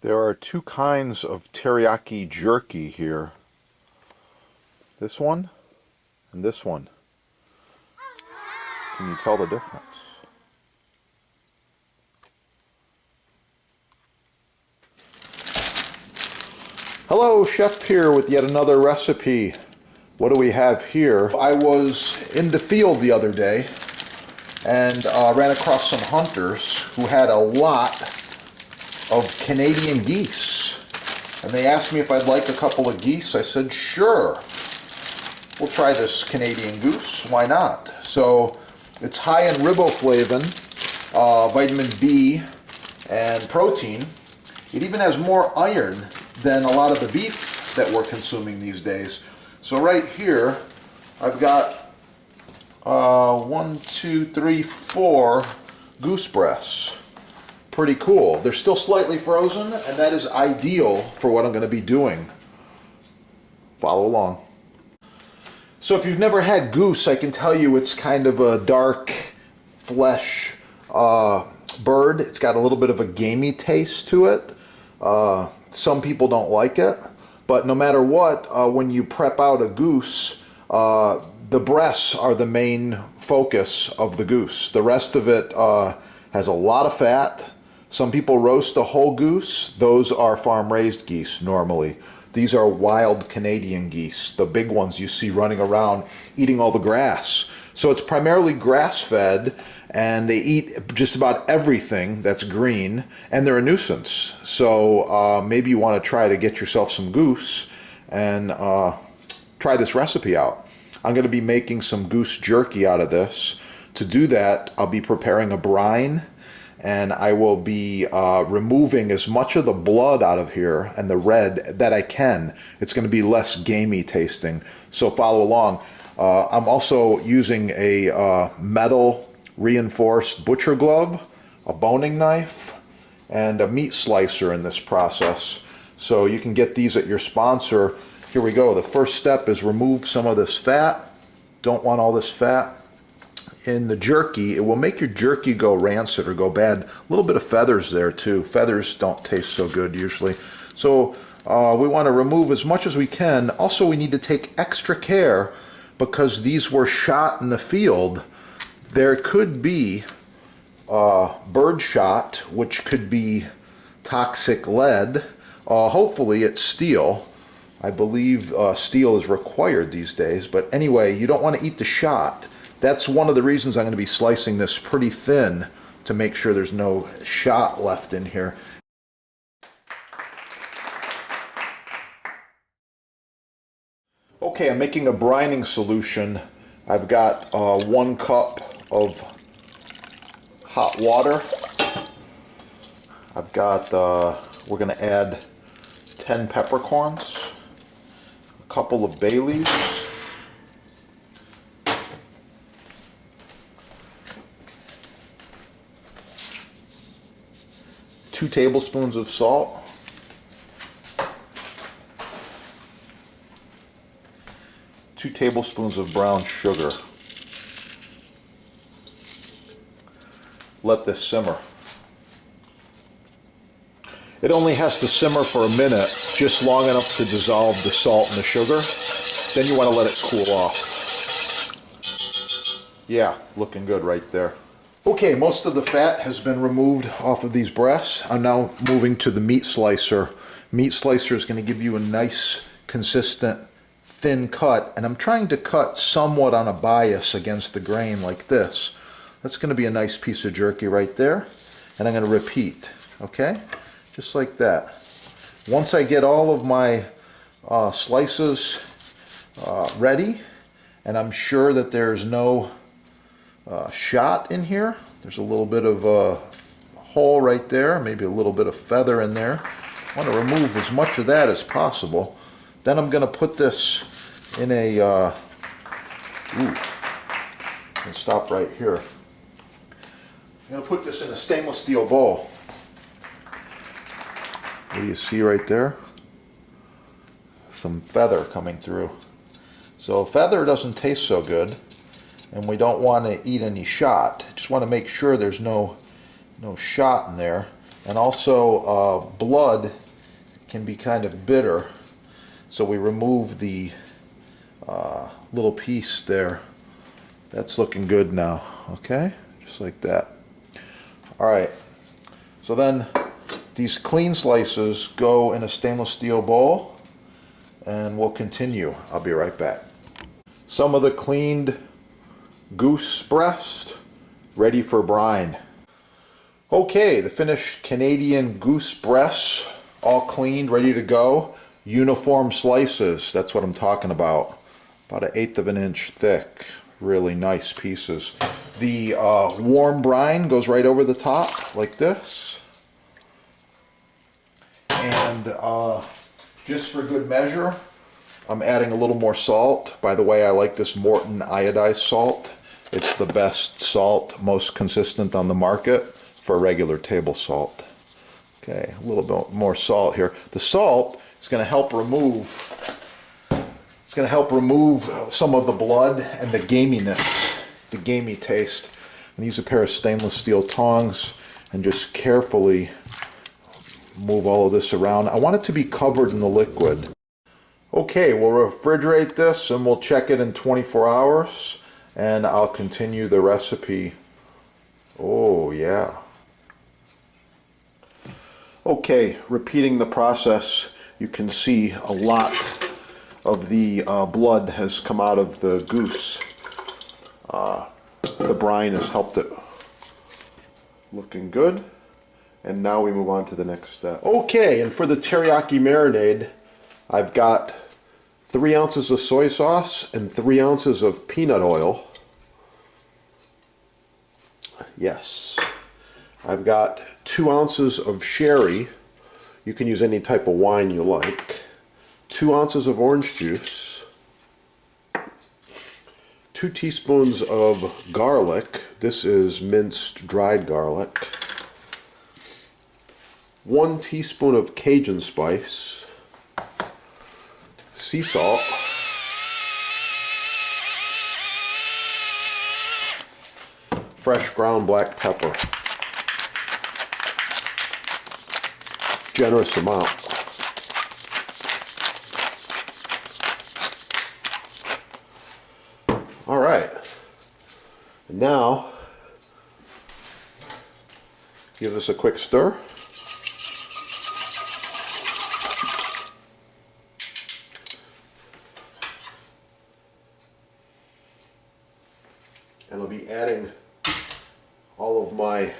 There are two kinds of teriyaki jerky here. This one and this one. Can you tell the difference? Hello, Chef here with yet another recipe. What do we have here? I was in the field the other day and ran across some hunters who had a lot of Canadian geese. And they asked me if I'd like a couple of geese. I said, sure. We'll try this Canadian goose. Why not? So it's high in riboflavin, vitamin B, and protein. It even has more iron than a lot of the beef that we're consuming these days. So right here, I've got 1, 2, 3, 4 goose breasts. Pretty cool. They're still slightly frozen, and that is ideal for what I'm going to be doing. Follow along. So if you've never had goose, I can tell you it's kind of a dark flesh bird. It's got a little bit of a gamey taste to it. Some people don't like it, but no matter what, when you prep out a goose, the breasts are the main focus of the goose. The rest of it has a lot of fat. Some people roast a whole goose. Those are farm-raised geese normally. These are wild Canadian geese, the big ones you see running around eating all the grass. So it's primarily grass-fed, and they eat just about everything that's green, and they're a nuisance. So maybe you want to try to get yourself some goose and try this recipe out. I'm going to be making some goose jerky out of this. To do that, I'll be preparing a brine, and I will be removing as much of the blood out of here and the red that I can. It's going to be less gamey tasting, so follow along. I'm also using a metal reinforced butcher glove, a boning knife, and a meat slicer in this process. So you can get these at your sponsor. Here we go. The first step is remove some of this fat. Don't want all this fat in the jerky. It will make your jerky go rancid or go bad. A little bit of feathers there too. Feathers don't taste so good usually. So we want to remove as much as we can. Also, we need to take extra care because these were shot in the field. There could be bird shot, which could be toxic lead. Hopefully it's steel. I believe steel is required these days. But anyway, you don't want to eat the shot. That's one of the reasons I'm going to be slicing this pretty thin to make sure there's no shot left in here. Okay, I'm making a brining solution. I've got 1 cup of hot water. I've got, we're going to add 10 peppercorns, a couple of bay leaves, 2 tablespoons of salt, 2 tablespoons of brown sugar. Let this simmer. It only has to simmer for a minute, just long enough to dissolve the salt and the sugar. Then you want to let it cool off. Yeah, looking good right there. Okay, most of the fat has been removed off of these breasts. I'm now moving to the meat slicer. Meat slicer is going to give you a nice, consistent, thin cut, and I'm trying to cut somewhat on a bias against the grain like this. That's going to be a nice piece of jerky right there, and I'm going to repeat, okay? Just like that. Once I get all of my slices ready, and I'm sure that there's no shot in here. There's a little bit of a hole right there, maybe a little bit of feather in there. I want to remove as much of that as possible. Then I'm going to put this in a, and stop right here. I'm going to put this in a stainless steel bowl. What do you see right there? Some feather coming through. So feather doesn't taste so good, and we don't want to eat any shot. Just want to make sure there's no shot in there. And also blood can be kind of bitter, so we remove the little piece there. That's looking good now, okay? Just like that. All right, so then these clean slices go in a stainless steel bowl, and we'll continue. I'll be right back. Some of the cleaned goose breast ready for brine. Okay, the finished Canadian goose breasts, all cleaned, ready to go. Uniform slices, that's what I'm talking about. About 1/8 of an inch thick. Really nice pieces. The warm brine goes right over the top, like this. And just for good measure, I'm adding a little more salt. By the way, I like this Morton iodized salt. It's the best salt, most consistent on the market for regular table salt. Okay, a little bit more salt here. The salt is going to help remove some of the blood and the gaminess, the gamey taste. I'm going to use a pair of stainless steel tongs and just carefully move all of this around. I want it to be covered in the liquid. Okay, we'll refrigerate this and we'll check it in 24 hours and I'll continue the recipe. Oh yeah. Okay, repeating the process, you can see a lot of the blood has come out of the goose. The brine has helped it. Looking good. And now we move on to the next step. Okay, and for the teriyaki marinade, I've got 3 ounces of soy sauce and 3 ounces of peanut oil. Yes. I've got 2 ounces of sherry. You can use any type of wine you like. 2 ounces of orange juice. 2 teaspoons of garlic. This is minced dried garlic. 1 teaspoon of Cajun spice. Sea salt. Fresh ground black pepper. Generous amount. All right. And now, give this a quick stir. And I'll be adding all of my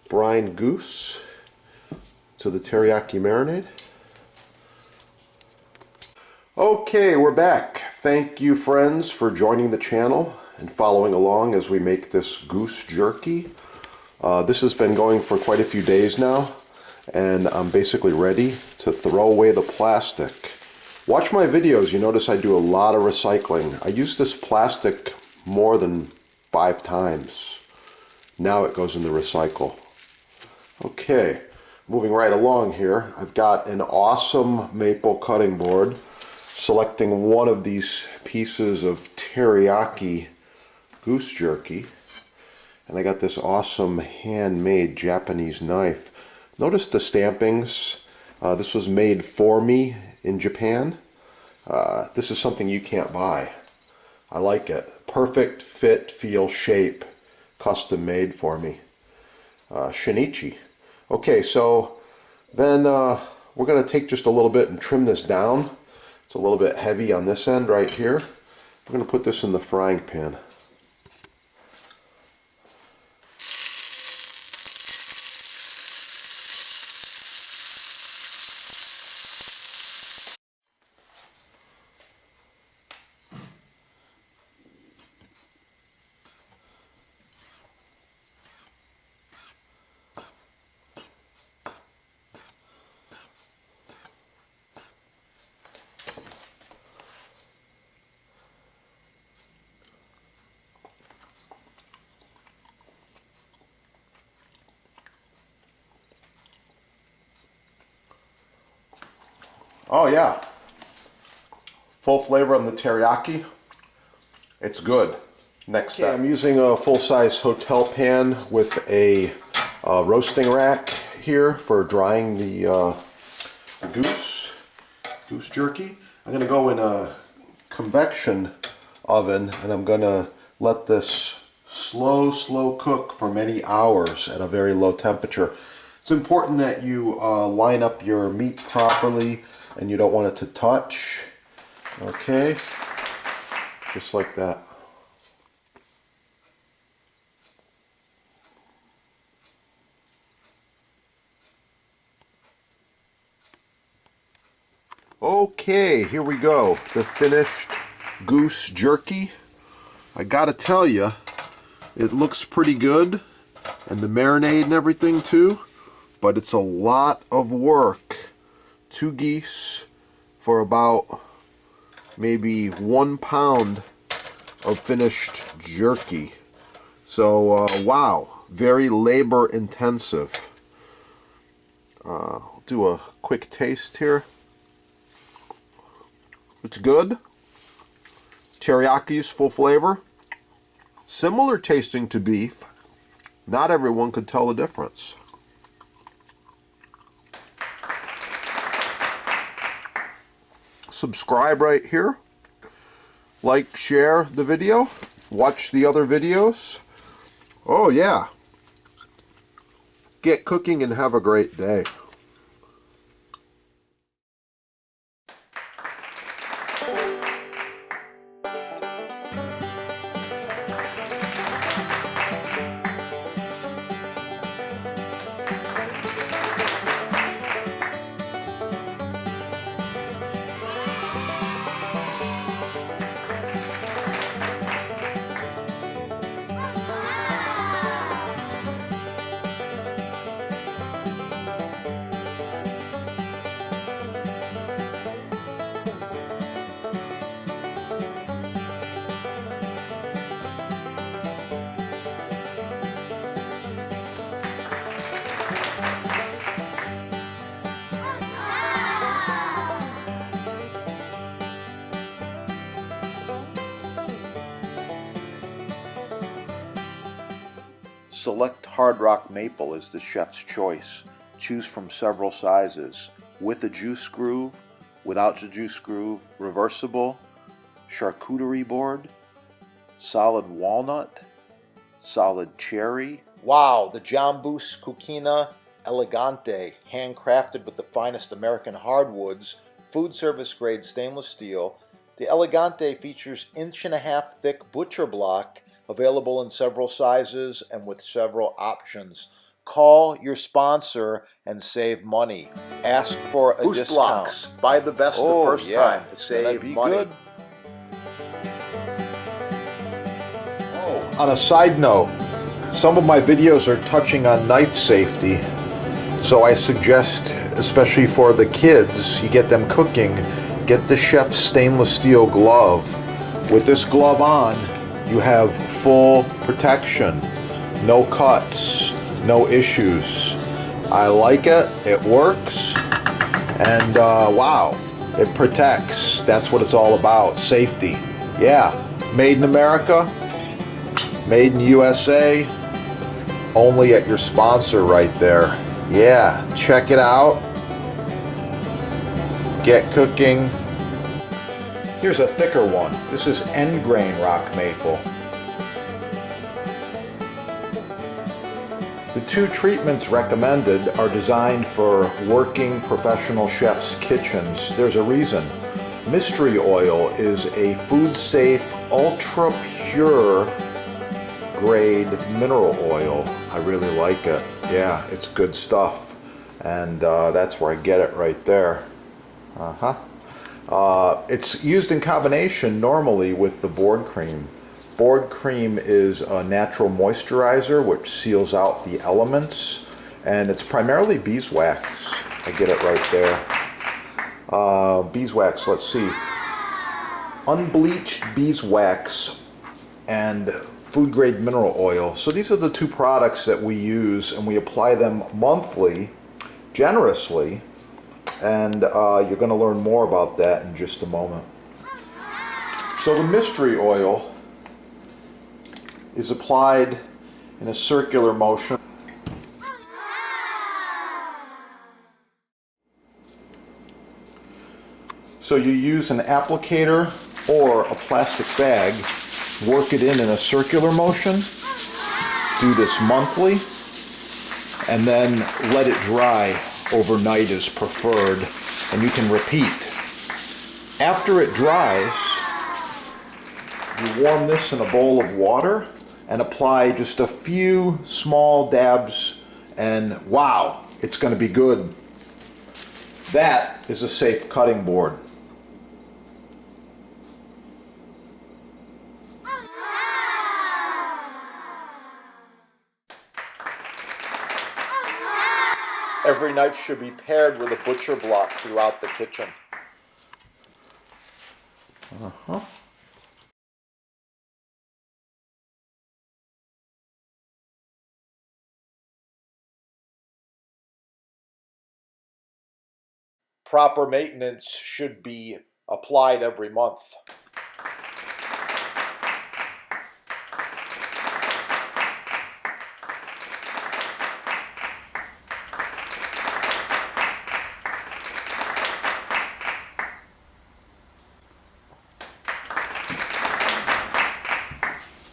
brine goose to the teriyaki marinade. Okay, we're back. Thank you, friends, for joining the channel and following along as we make this goose jerky. This has been going for quite a few days now, and I'm basically ready to throw away the plastic. Watch my videos, you notice I do a lot of recycling. I use this plastic more than 5 times. Now it goes in the recycle. Okay, moving right along here, I've got an awesome maple cutting board. Selecting one of these pieces of teriyaki goose jerky. And I got this awesome handmade Japanese knife. Notice the stampings. This was made for me in Japan. This is something you can't buy. I like it. Perfect fit, feel, shape. Custom made for me. Shinichi. Okay, so then we're going to take just a little bit and trim this down. It's a little bit heavy on this end right here. We're going to put this in the frying pan. Oh yeah, full flavor on the teriyaki. It's good. Next step. I'm using a full-size hotel pan with a roasting rack here for drying the goose jerky. I'm going to go in a convection oven, and I'm going to let this slow cook for many hours at a very low temperature. It's important that you line up your meat properly, and you don't want it to touch. Okay, just like that. Okay, here we go. The finished goose jerky. I gotta tell you, it looks pretty good, and the marinade and everything too, but it's a lot of work. 2 geese for about maybe 1 pound of finished jerky. So, wow, very labor intensive. I'll do a quick taste here. It's good. Teriyaki is full flavor. Similar tasting to beef. Not everyone could tell the difference. Subscribe right here. Like, share the video. Watch the other videos. Oh yeah. Get cooking and have a great day. Select Hard Rock Maple is the chef's choice. Choose from several sizes. With a juice groove, without the juice groove, reversible, charcuterie board, solid walnut, solid cherry. Wow, the Jambu's Cucina Elegante, handcrafted with the finest American hardwoods, food service grade stainless steel. The Elegante features 1.5-inch thick butcher block, available in several sizes and with several options. Call your sponsor and save money. Ask for a discount. Blocks. Buy the best the first time. Save money. Good. Oh, on a side note, some of my videos are touching on knife safety. So I suggest, especially for the kids, you get them cooking, get the chef's stainless steel glove. With this glove on, you have full protection, no cuts, no issues. I like it, it works, and wow, it protects. That's what it's all about, safety. Yeah, made in America, made in USA, only at your sponsor right there. Yeah, check it out. Get cooking. Here's a thicker one. This is end grain rock maple. The 2 treatments recommended are designed for working professional chefs' kitchens. There's a reason. Mystery oil is a food-safe, ultra-pure grade mineral oil. I really like it. Yeah, it's good stuff. And that's where I get it right there. It's used in combination normally with the board cream. Board cream is a natural moisturizer which seals out the elements, and it's primarily beeswax. I get it right there. Beeswax, let's see. Unbleached beeswax and food grade mineral oil. So these are the 2 products that we use, and we apply them monthly, generously. And you're going to learn more about that in just a moment. So the mystery oil is applied in a circular motion. So you use an applicator or a plastic bag, work it in a circular motion, do this monthly, and then let it dry overnight is preferred, and you can repeat. After it dries, you warm this in a bowl of water and apply just a few small dabs, and wow, it's going to be good. That is a safe cutting board. Every knife should be paired with a butcher block throughout the kitchen. Proper maintenance should be applied every month.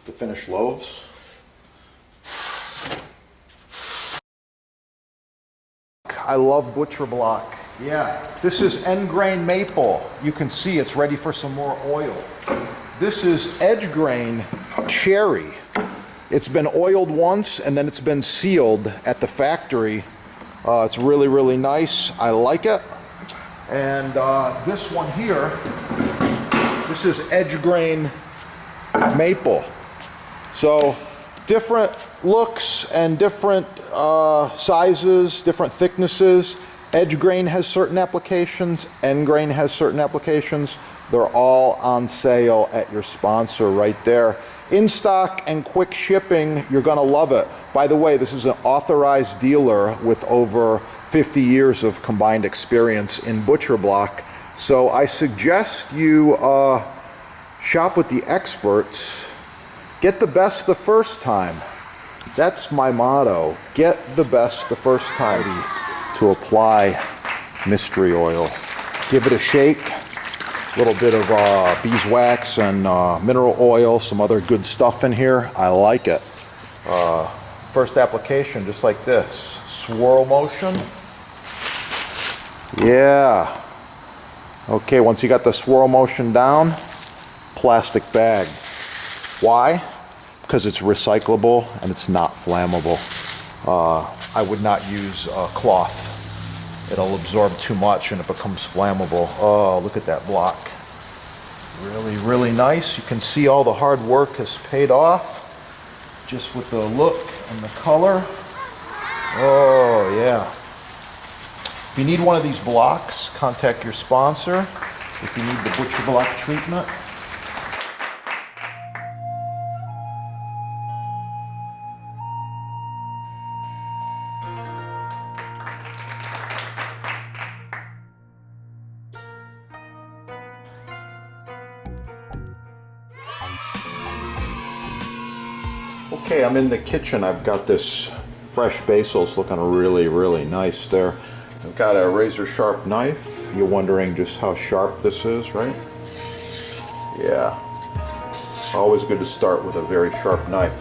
The finished loaves. I love butcher block. Yeah, this is end grain maple. You can see it's ready for some more oil. This is edge grain cherry. It's been oiled once and then it's been sealed at the factory. It's really, really nice. I like it. And this one here, this is edge grain maple. So different looks and different sizes, different thicknesses. Edge grain has certain applications, end grain has certain applications. They're all on sale at your sponsor right there. In stock and quick shipping, you're gonna love it. By the way, this is an authorized dealer with over 50 years of combined experience in butcher block. So I suggest you shop with the experts. Get the best the first time. That's my motto. Get the best the first time. To apply mystery oil. Give it a shake. A little bit of beeswax and mineral oil, some other good stuff in here. I like it. First application, just like this. Swirl motion. Yeah. Okay, once you got the swirl motion down, plastic bag. Why? Because it's recyclable and it's not flammable. I would not use cloth. It'll absorb too much and it becomes flammable. Oh, look at that block. Really, really nice. You can see all the hard work has paid off just with the look and the color. Oh, yeah. If you need one of these blocks, contact your sponsor. If you need the butcher block treatment. Okay, I'm in the kitchen. I've got this fresh basil's looking really, really nice there. I've got a razor sharp knife. You're wondering just how sharp this is, right? Yeah. Always good to start with a very sharp knife.